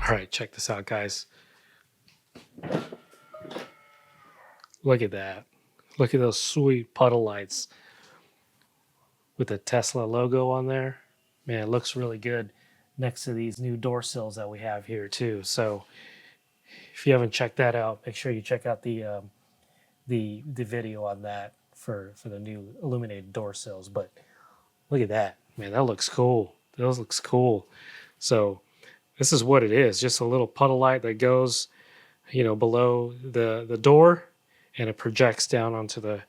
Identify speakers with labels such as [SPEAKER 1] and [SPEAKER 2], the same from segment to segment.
[SPEAKER 1] All right, check this out, guys. Look at that. Look at those sweet puddle lights with the Tesla logo on there. Man, it looks really good next to these new door sills that we have here too. So if you haven't checked that out, make sure you check out the video on that for the new illuminated door sills. But look at that, man, that looks cool. Those looks cool. So this is what it is, just a little puddle light that goes, below the door, and it projects down onto the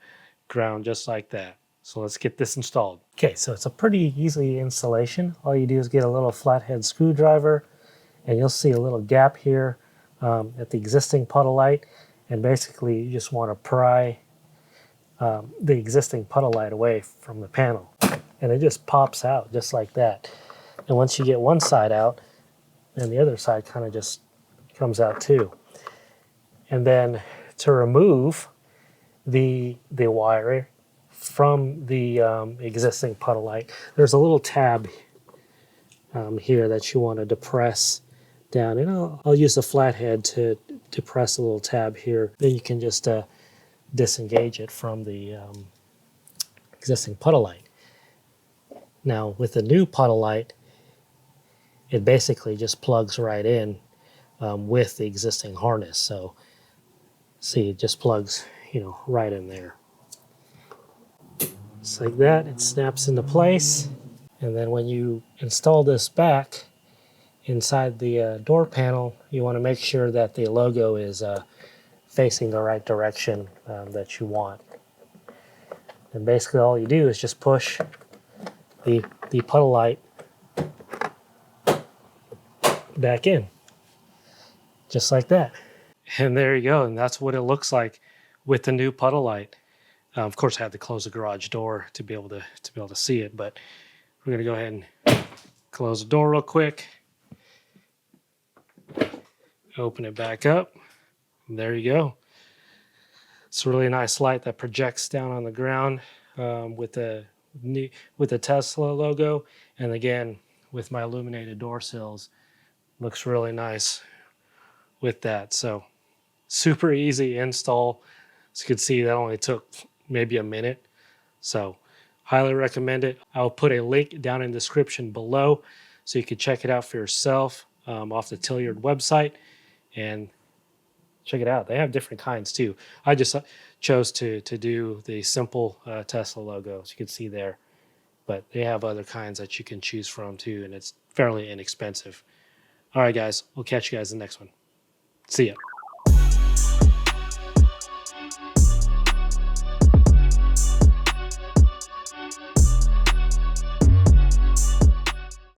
[SPEAKER 1] ground just like that. So let's get this installed. Okay, so it's a pretty easy installation. All you do is get a little flathead screwdriver, and you'll see a little gap here at the existing puddle light. And basically, you just want to pry the existing puddle light away from the panel. And it just pops out just like that. And once you get one side out, then the other side kind of just comes out too. And then to remove the wire from the existing puddle light, there's a little tab here that you want to depress down. And I'll use the flathead to press a little tab here. Then you can just disengage it from the existing puddle light. Now with the new puddle light, it basically just plugs right in with the existing harness. So see, it just plugs, right in there. Just like that, it snaps into place. And then when you install this back inside the door panel, you want to make sure that the logo is facing the right direction that you want. And basically all you do is just push the puddle light back in, just like that. And there you go. And that's what it looks like with the new puddle light. Of course, I had to close the garage door to be able to see it, but we're going to go ahead and close the door real quick. Open it back up. And there you go. It's a really nice light that projects down on the ground with the Tesla logo, and again with my illuminated door sills. Looks really nice with that. So super easy install. As you can see, that only took maybe a minute. So highly recommend it. I'll put a link down in the description below so you can check it out for yourself off the Tlyard website and check it out. They have different kinds too. I just chose to do the simple Tesla logo, as you can see there. But they have other kinds that you can choose from too, and it's fairly inexpensive. All right, guys, we'll catch you guys in the next one. See ya.